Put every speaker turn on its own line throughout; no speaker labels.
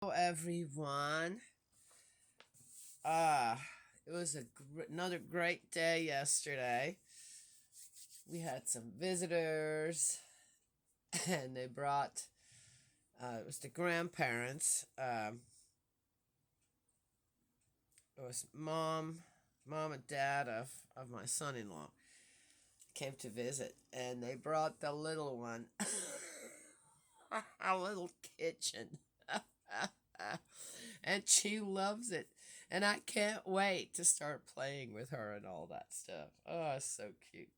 Hello, everyone. Uh, it was another great day yesterday. We had some visitors, and they brought, it was the grandparents. It was mom and dad of my son in law came to visit, and they brought the little one, a little kitchen. And she loves it. And I can't wait to start playing with her and all that stuff. Oh, it's so cute.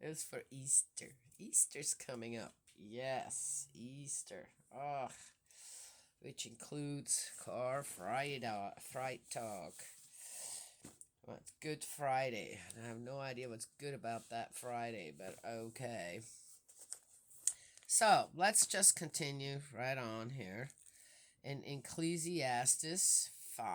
It was for Easter. Easter's coming up. Yes, Easter. Oh, which includes car fright talk. Well, it's Good Friday. I have no idea what's good about that Friday, but okay. So let's just continue right on here in Ecclesiastes 5.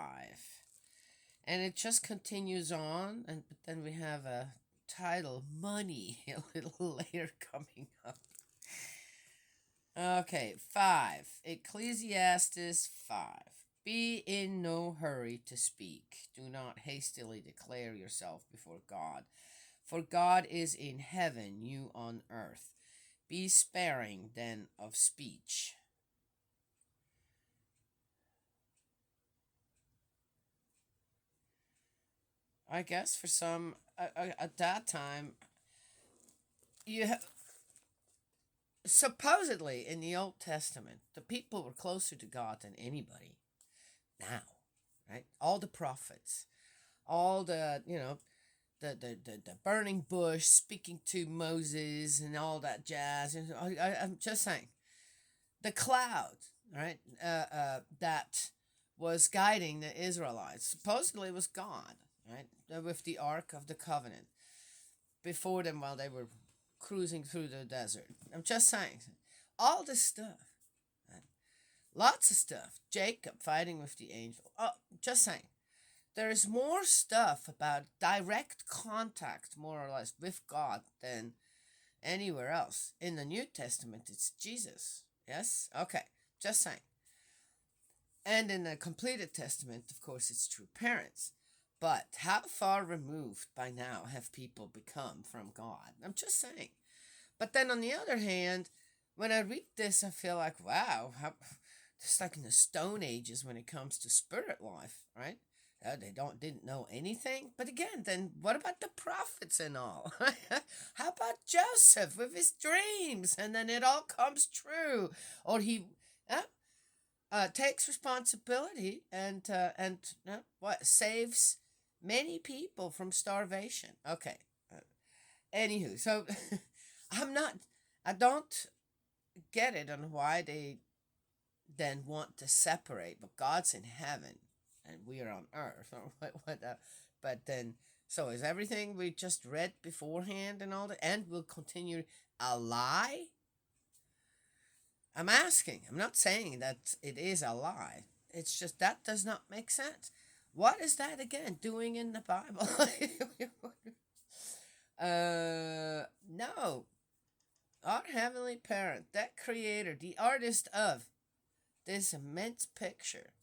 And it just continues on, but then we have a title, Money, a little later coming up. Okay, 5. Ecclesiastes 5. Be in no hurry to speak. Do not hastily declare yourself before God. For God is in heaven, you on earth. Be sparing then of speech. I guess for some, at that time, you supposedly in the Old Testament, the people were closer to God than anybody now, right? All the prophets, all the burning bush speaking to Moses and all that jazz. And I'm just saying, the cloud, right? That was guiding the Israelites supposedly was God, right? With the Ark of the Covenant before them while they were cruising through the desert. I'm just saying, all this stuff, right? Lots of stuff. Jacob fighting with the angel. Oh, just saying, there is more stuff about direct contact, more or less, with God than anywhere else. In the New Testament, it's Jesus. Yes? Okay, just saying. And in the completed testament, of course, it's true parents. But how far removed by now have people become from God? I'm just saying. But then on the other hand, when I read this, I feel like, wow, it's like in the Stone Ages when it comes to spirit life, right? They didn't know anything. But again, then what about the prophets and all? How about Joseph with his dreams, and then it all comes true, or he takes responsibility and what saves many people from starvation. Okay. Anywho, so I'm not. I don't get it on why they then want to separate. But God's in heaven, and we are on earth. Or what? But then, so is everything we just read beforehand and all that, and will continue a lie? I'm asking. I'm not saying that it is a lie. It's just that does not make sense. What is that again doing in the Bible? No. Our Heavenly Parent, that creator, the artist of this immense picture,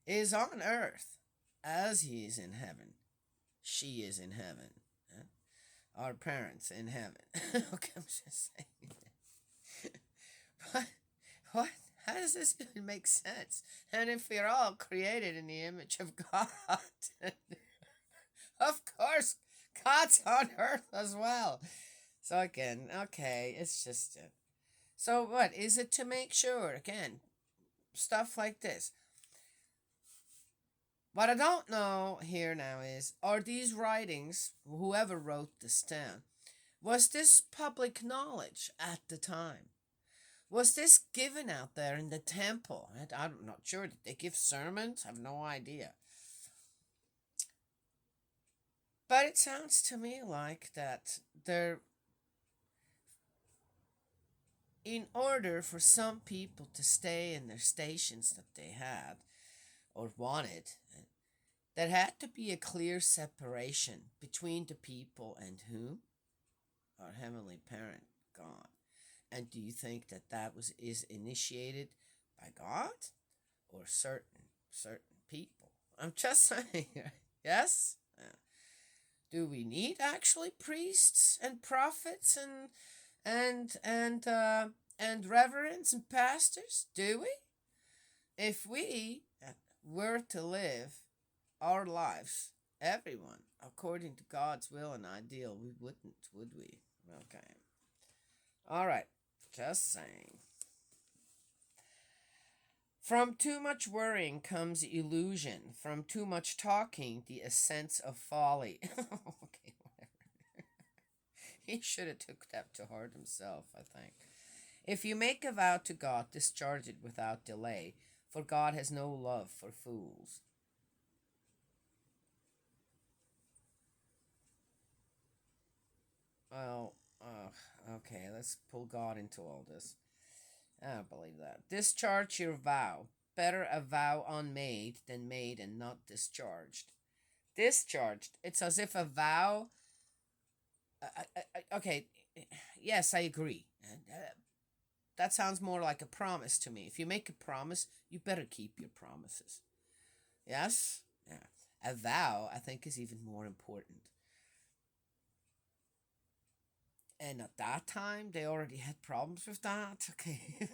is on earth as he is in heaven. She is in heaven. Our parents in heaven. Okay, I'm just saying. What? What? How does this even make sense? And if we're all created in the image of God, of course, God's on earth as well. So again, okay, it's just. So what? Is it to make sure, again, stuff like this? What I don't know here now is, are these writings, whoever wrote this down, was this public knowledge at the time? Was this given out there in the temple? I'm not sure. Did they give sermons? I have no idea. But it sounds to me like that there, in order for some people to stay in their stations that they had or wanted, there had to be a clear separation between the people and whom? Our Heavenly Parent, God. And do you think that is initiated By God or certain people? I'm just saying. Yes. Do we need actually priests and prophets and reverends and pastors? Do we? If we were to live our lives, everyone, according to God's will and ideal, we wouldn't, would we? Okay. All right. Just saying. From too much worrying comes illusion. From too much talking, the ascents of folly. Okay, whatever. He should have took that to heart himself, I think. If you make a vow to God, discharge it without delay, for God has no love for fools. Well, okay, let's pull God into all this. I don't believe that. Discharge your vow. Better a vow unmade than made and not discharged. Discharged. It's as if a vow. Okay, yes, I agree. That sounds more like a promise to me. If you make a promise, you better keep your promises. Yes? Yeah. A vow, I think, is even more important. And at that time, they already had problems with that. Okay.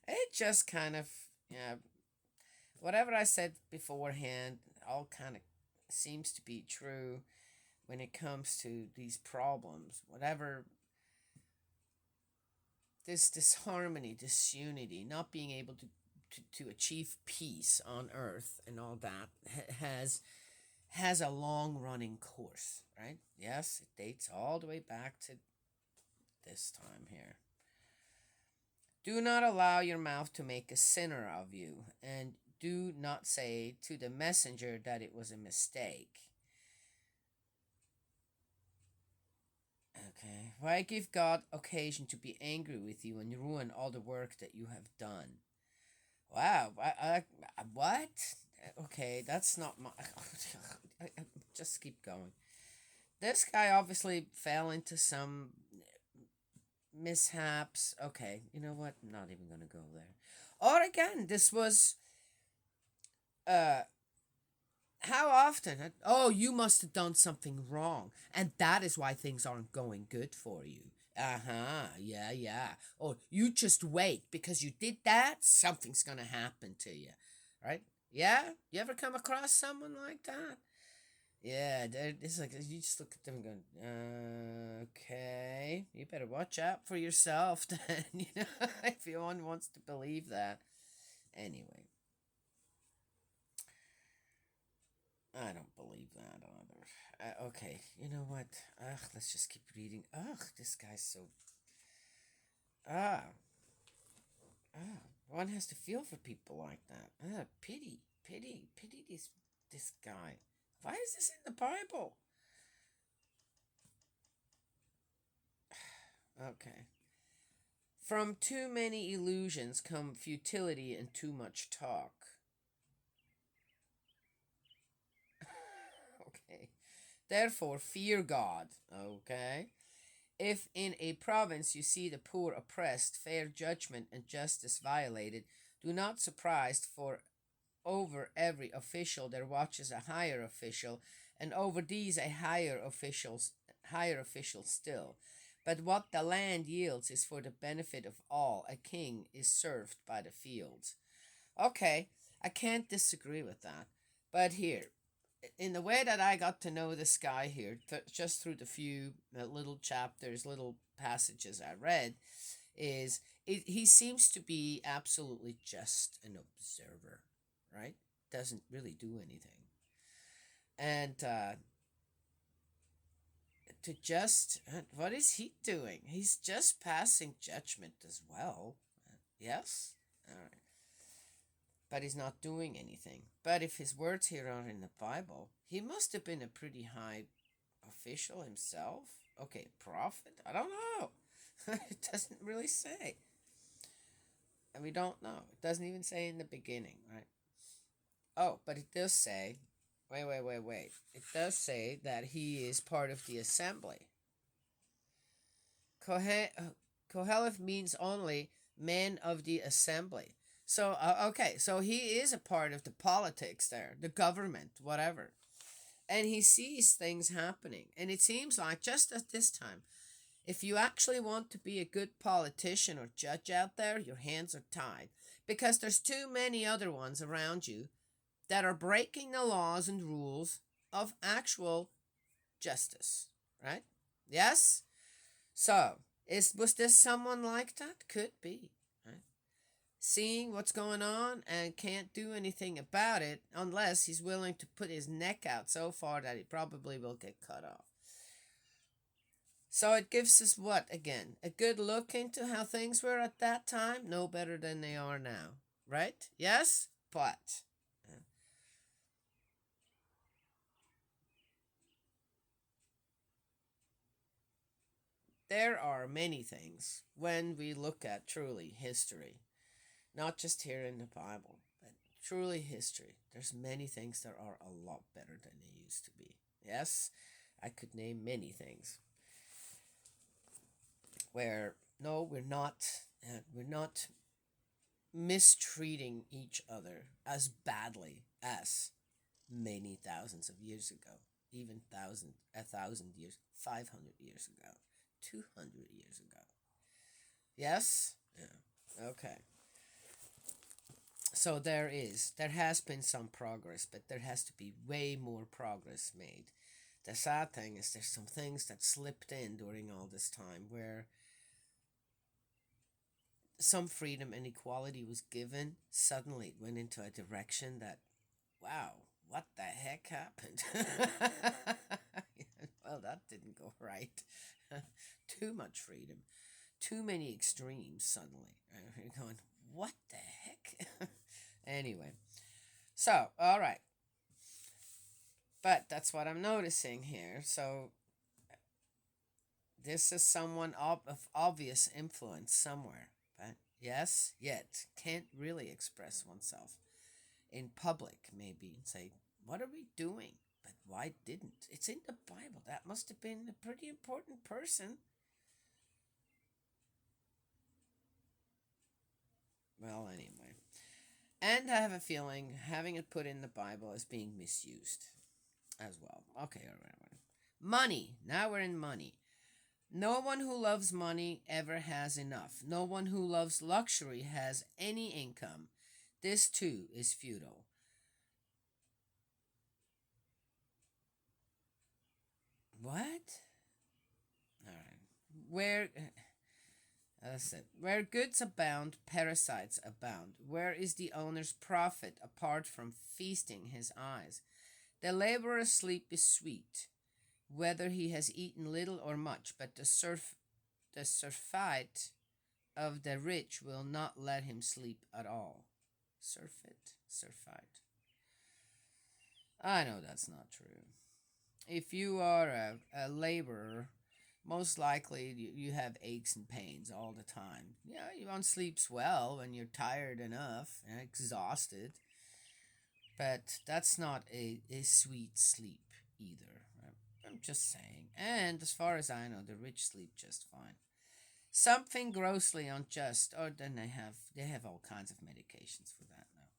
It just kind of, yeah, whatever I said beforehand, all kind of seems to be true when it comes to these problems. Whatever, this disharmony, disunity, not being able to achieve peace on earth and all that has a long running course, right? Yes, it dates all the way back to this time here. Do not allow your mouth to make a sinner of you, and do not say to the messenger that it was a mistake. Okay. Why give God occasion to be angry with you and ruin all the work that you have done? Wow. What? Okay, that's not my. Just keep going. This guy obviously fell into some mishaps. Okay, you know what? I'm not even gonna go there. Or again, this was uh how often? Oh, you must have done something wrong, and that is why things aren't going good for you. Uh huh. Yeah, yeah. Or you just wait because you did that, something's gonna happen to you, right? Yeah. You ever come across someone like that? Yeah, it's like you just look at them and go, okay, you better watch out for yourself then, if anyone wants to believe that. Anyway, I don't believe that either. Okay, you know what? Ugh, let's just keep reading. Ugh, this guy's so. Ah, one has to feel for people like that. Pity this guy. Why is this in the Bible? Okay. From too many illusions come futility and too much talk. Okay. Therefore, fear God. Okay. If in a province you see the poor oppressed, fair judgment and justice violated, do not surprised, for over every official there watches a higher official, and over these a higher official still. But what the land yields is for the benefit of all. A king is served by the fields. Okay, I can't disagree with that. But here, in the way that I got to know this guy here, just through the few little chapters, little passages I read, he seems to be absolutely just an observer, right? Doesn't really do anything. And to just, what is he doing? He's just passing judgment as well. Yes? All right. But he's not doing anything. But if his words here are in the Bible, he must have been a pretty high official himself. Okay, prophet? I don't know. It doesn't really say. And we don't know. It doesn't even say in the beginning, right? Oh, but it does say, wait. It does say that he is part of the assembly. Koheleth means only men of the assembly. So, okay, so he is a part of the politics there, the government, whatever. And he sees things happening. And it seems like just at this time, if you actually want to be a good politician or judge out there, your hands are tied. Because there's too many other ones around you that are breaking the laws and rules of actual justice, right? Yes? So, was this someone like that? Could be, right? Seeing what's going on and can't do anything about it unless he's willing to put his neck out so far that he probably will get cut off. So it gives us what again? A good look into how things were at that time, no better than they are now, right? Yes? But there are many things when we look at truly history, not just here in the Bible, but truly history. There's many things that are a lot better than they used to be. Yes, I could name many things where no, we're not mistreating each other as badly as many thousands of years ago, even a thousand years, 500 years ago, 200 years ago. Yes? Yeah. Okay. So there has been some progress, but there has to be way more progress made. The sad thing is there's some things that slipped in during all this time where some freedom and equality was given. Suddenly it went into a direction that, wow, what the heck happened? Well, that didn't go right. Too much freedom, too many extremes suddenly. You're going, what the heck? Anyway, so, all right. But that's what I'm noticing here. So, this is someone of obvious influence somewhere. But yes, yet can't really express oneself in public, maybe, and say, what are we doing? But why didn't? It's in the Bible. That must have been a pretty important person. Well, anyway. And I have a feeling having it put in the Bible is being misused as well. Okay, all right, all right. Money. Now we're in money. No one who loves money ever has enough. No one who loves luxury has any income. This too is futile. What? All right. Where that's it. Where goods abound, parasites abound. Where is the owner's profit apart from feasting his eyes? The laborer's sleep is sweet, whether he has eaten little or much, but the surfeit of the rich will not let him sleep at all. Surfeit. I know that's not true. If you are a laborer, most likely you have aches and pains all the time. Yeah, you don't sleep well when you're tired enough and exhausted, but that's not a sweet sleep either. Right? I'm just saying. And as far as I know, the rich sleep just fine. Something grossly unjust, or then they have all kinds of medications for that now.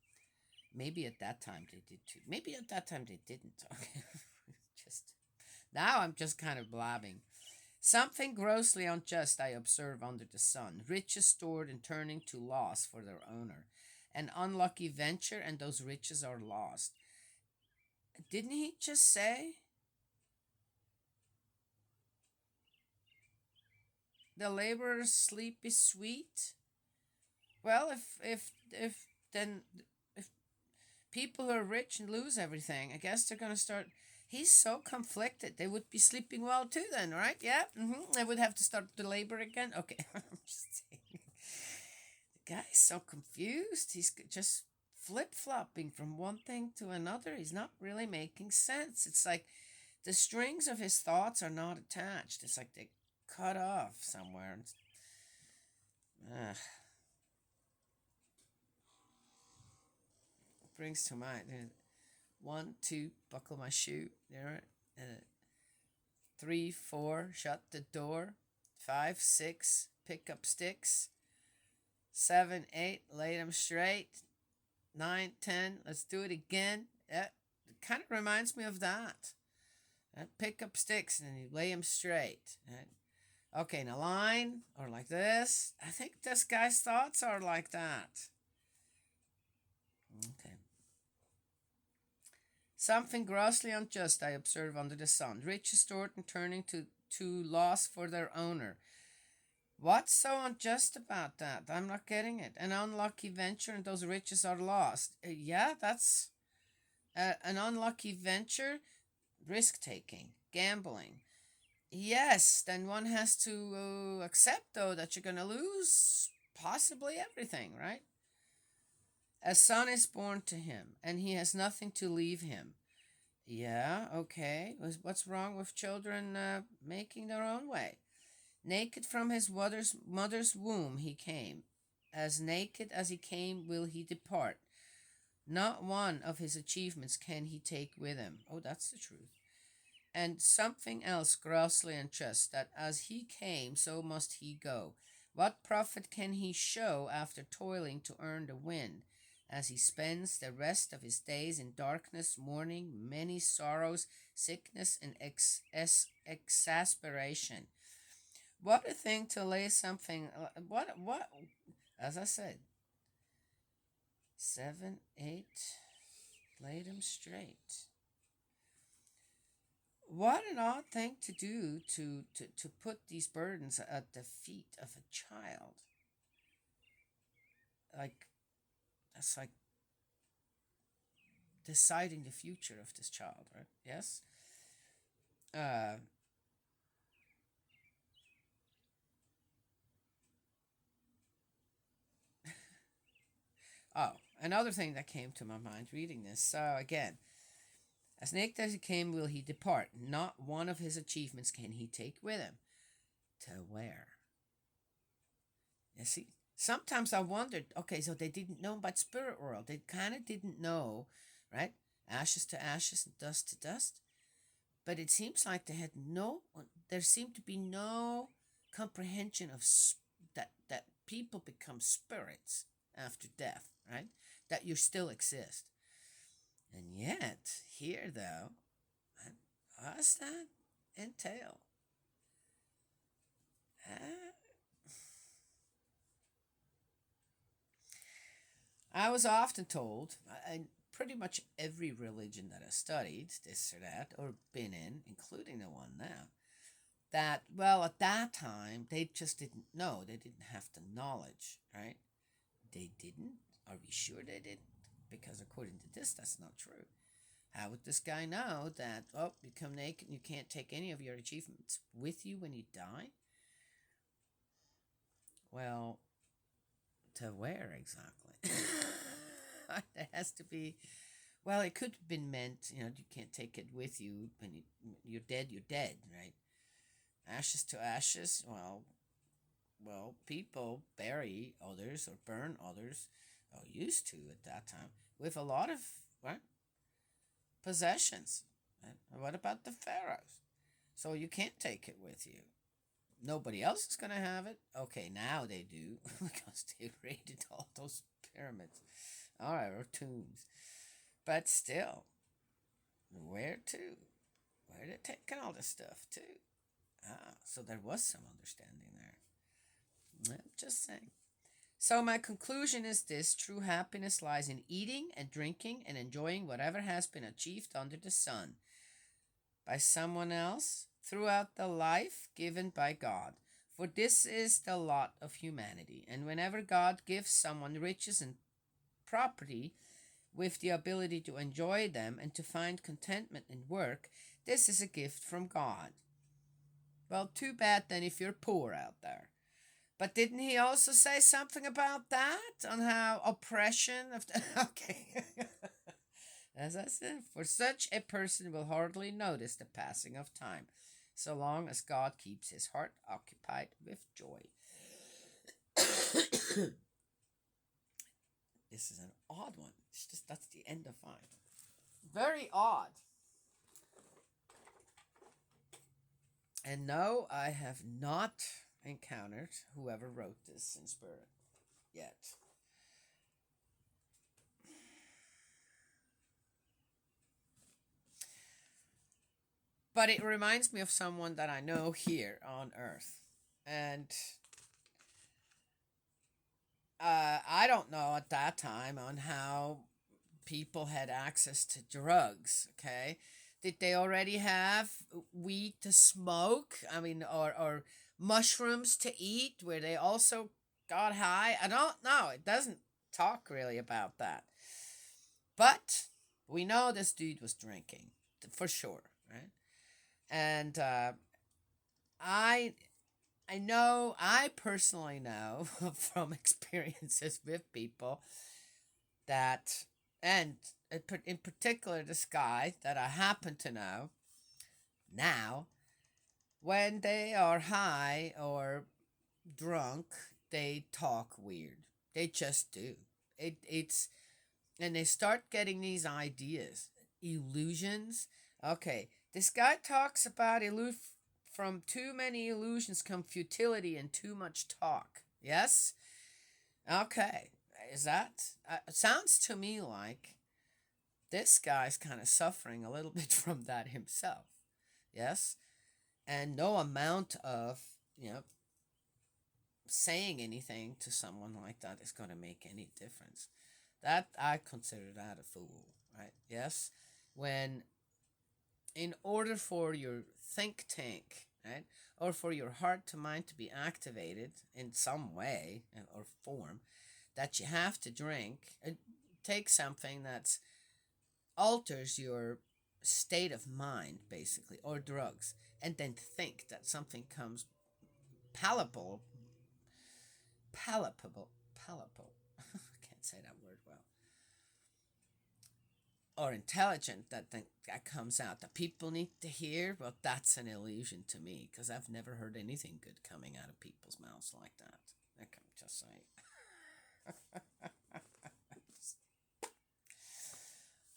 Maybe at that time they did too. Maybe at that time they didn't. Okay, just now I'm just kind of blabbing. Something grossly unjust I observe under the sun, riches stored and turning to loss for their owner. An unlucky venture, and those riches are lost. Didn't he just say the laborer's sleep is sweet? Well, if then if people who are rich and lose everything, I guess they're gonna start. He's so conflicted. They would be sleeping well too, then, right? Yeah. They would have to start the labor again. Okay, I'm just saying. The guy's so confused. He's just flip flopping from one thing to another. He's not really making sense. It's like the strings of his thoughts are not attached. It's like they cut off somewhere. Ugh. Brings to mind. One, two, buckle my shoe. There. Three, four, shut the door. Five, six, pick up sticks. 7, 8, lay them straight. 9, 10, let's do it again. It kind of reminds me of that. Pick up sticks and you lay them straight. Right? Okay, in a line or like this. I think this guy's thoughts are like that. Okay. Something grossly unjust I observe under the sun. Riches stored and turning to loss for their owner. What's so unjust about that? I'm not getting it. An unlucky venture and those riches are lost. Yeah, that's an unlucky venture. Risk taking, gambling. Yes, then one has to accept, though, that you're going to lose possibly everything, right? A son is born to him, and he has nothing to leave him. Yeah, okay. What's wrong with children making their own way? Naked from his mother's womb he came. As naked as he came will he depart. Not one of his achievements can he take with him. Oh, that's the truth. And something else grossly unjust, that as he came, so must he go. What profit can he show after toiling to earn the wind, as he spends the rest of his days in darkness, mourning, many sorrows, sickness, and exasperation? What a thing to lay something. What? As I said, 7, 8, laid him straight. What an odd thing to do to put these burdens at the feet of a child. Like, that's like deciding the future of this child, right? Yes? Uh, oh, another thing that came to my mind reading this. So, again, as naked as he came will he depart. Not one of his achievements can he take with him. To where? You see, sometimes I wondered, okay, so they didn't know about spirit world. They kind of didn't know, right? Ashes to ashes and dust to dust. But it seems like they had there seemed to be no comprehension of that people become spirits after death, right? That you still exist. And yet, here though, what's that entail? I was often told, and pretty much every religion that I studied, this or that, or been in, including the one now, that, well, at that time, they just didn't know. They didn't have the knowledge, right? They didn't? Are we sure they didn't? Because according to this, that's not true. How would this guy know that, oh, you come naked and you can't take any of your achievements with you when you die? Well, to where exactly? There has to be. Well, it could have been meant, you can't take it with you when you're dead. You're dead, right? Ashes to ashes. Well, people bury others or burn others, or used to at that time, with a lot of what possessions. Right? What about the pharaohs? So you can't take it with you. Nobody else is gonna have it. Okay, now they do because they raided all those pyramids. All right, or tombs, but still, where to? Where they taking all this stuff to? Ah, so there was some understanding there. I'm just saying. So my conclusion is this: true happiness lies in eating and drinking and enjoying whatever has been achieved under the sun by someone else throughout the life given by God. For this is the lot of humanity. And whenever God gives someone riches and property with the ability to enjoy them and to find contentment in work, this is a gift from God. Well, too bad then if you're poor out there. But didn't he also say something about that? On how oppression of the. Okay. As I said, for such a person will hardly notice the passing of time, so long as God keeps his heart occupied with joy. This is an odd one. It's just that's the end of 5. Very odd. And no, I have not encountered whoever wrote this in spirit. yet. But it reminds me of someone that I know here on Earth. And I don't know at that time on how people had access to drugs, okay? Did they already have weed to smoke? I mean, or mushrooms to eat where they also got high? I don't know. It doesn't talk really about that. But we know this dude was drinking for sure, right? And I I know, I personally know from experiences with people that, and in particular, this guy that I happen to know now, when they are high or drunk, they talk weird. They just do. It's, and they start getting these ideas, illusions. Okay, this guy talks about from too many illusions come futility and too much talk. Yes? Okay. Is that? It sounds to me like this guy's kind of suffering a little bit from that himself. Yes? And no amount of, you know, saying anything to someone like that is going to make any difference. That, I consider that a fool, right? Yes? When, in order for your think tank, right, or for your heart to mind to be activated in some way or form, that you have to drink, take something that alters your state of mind, basically, or drugs, and then think that something comes palatable, palatable. I can't say that word well. Or intelligent that comes out that people need to hear. Well, that's an illusion to me because I've never heard anything good coming out of people's mouths like that. I'm just saying.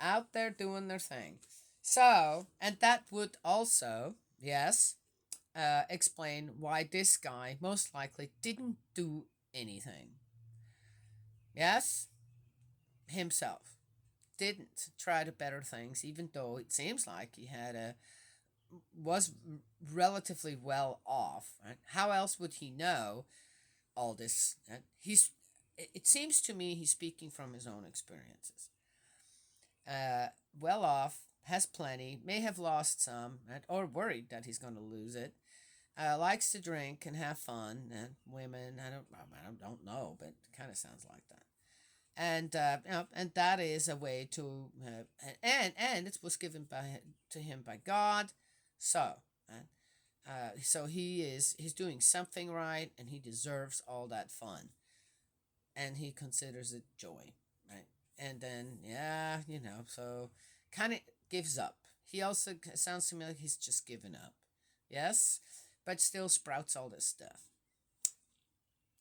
Out there doing their thing. So, and that would also, yes, explain why this guy most likely didn't do anything. Yes, himself didn't try to better things, even though it seems like he had a was relatively well off. Right? How else would he know all this? Right? It seems to me he's speaking from his own experiences. Uh, well off, has plenty, may have lost some, right? Or worried that he's going to lose it. Likes to drink and have fun, and women. I don't know, but it kind of sounds like that. And and that is a way to, and it was given to him by God. So, so he's doing something right, and he deserves all that fun, and he considers it joy, right? And then so kind of gives up. He also sounds to me like he's just given up, yes, but still sprouts all this stuff.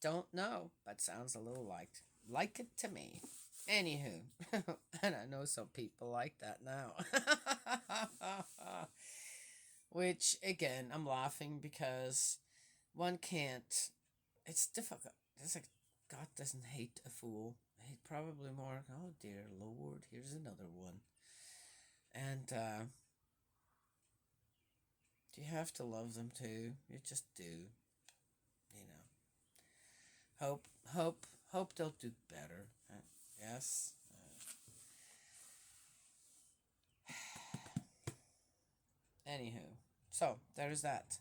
Don't know, but sounds a little like it to me. Anywho, and I know some people like that now. Which, again, I'm laughing because one can't. It's difficult. It's like God doesn't hate a fool. He probably more, oh dear Lord, here's another one. And you have to love them too. You just do. You know. Hope, hope they'll do better. Yes. Anywho, so there's that.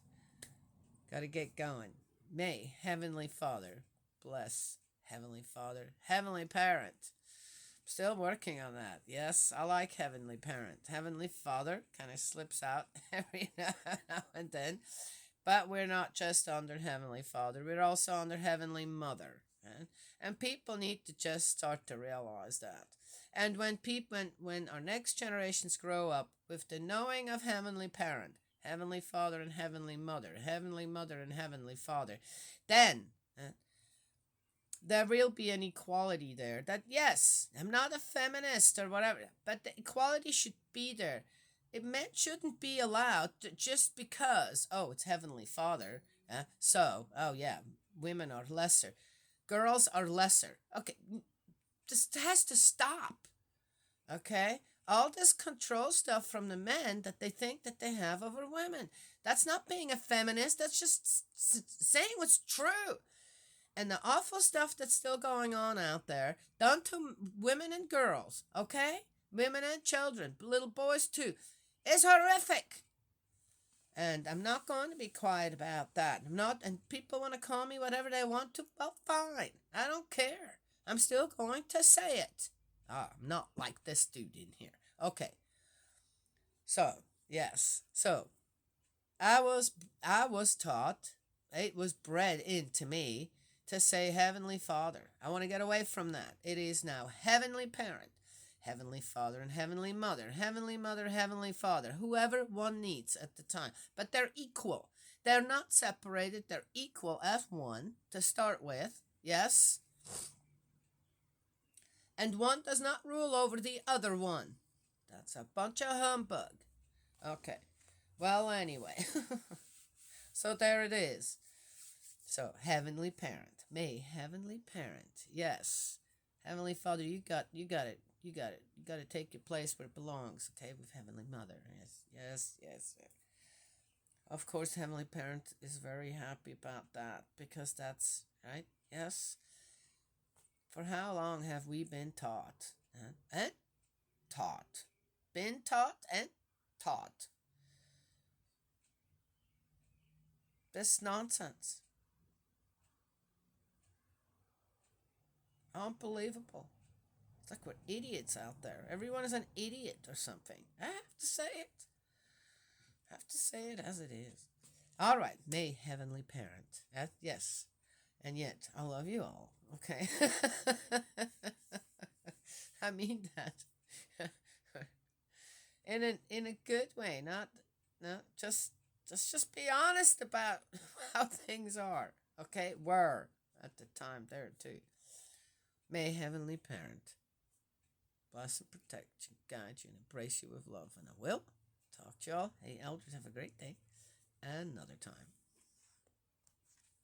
Gotta get going. May Heavenly Father bless Heavenly Father, Heavenly Parent. Still working on that. Yes, I like Heavenly Parent. Heavenly Father kind of slips out every now and then. But we're not just under Heavenly Father, we're also under Heavenly Mother. And people need to just start to realize that. And when our next generations grow up with the knowing of Heavenly Parent, Heavenly Father and Heavenly Mother, Heavenly Mother and Heavenly Father, then there will be an equality there. That, yes, I'm not a feminist or whatever, but the equality should be there. Men shouldn't be allowed just because, oh, it's Heavenly Father, so, oh yeah, women are lesser. Girls are lesser. Okay, this has to stop. Okay? All this control stuff from the men that they think that they have over women. That's not being a feminist. That's just saying what's true. And the awful stuff that's still going on out there, done to women and girls, okay? Women and children, little boys too, is horrific. And I'm not going to be quiet about that. I'm not, and people want to call me whatever they want to. Well, fine. I don't care. I'm still going to say it. I'm not like this dude in here. Okay. So, yes. So, I was taught, it was bred into me to say Heavenly Father. I want to get away from that. It is now Heavenly Parent, Heavenly Father, and Heavenly Mother, Heavenly Mother, Heavenly Father, whoever one needs at the time. But they're equal. They're not separated. They're equal as one to start with. Yes? And one does not rule over the other one. That's a bunch of humbug. Okay. Well, anyway. So there it is. So, Heavenly Parent. May Heavenly Parent. Yes. Heavenly Father, you got it. You got it. You got to take your place where it belongs. Okay, with Heavenly Mother. Yes. Of course, Heavenly Parent is very happy about that because that's right. Yes. For how long have we been taught and taught? Been taught and taught this nonsense. Unbelievable. It's like we're idiots out there. Everyone is an idiot or something. I have to say it. I have to say it as it is. All right. May Heavenly Parent. Yes. And yet, I love you all. Okay. I mean that. in a good way. Not just be honest about how things are. Okay? Were at the time there too. May Heavenly Parent bless and protect you, guide you, and embrace you with love. And I will talk to y'all. Hey, elders, have a great day. Another time.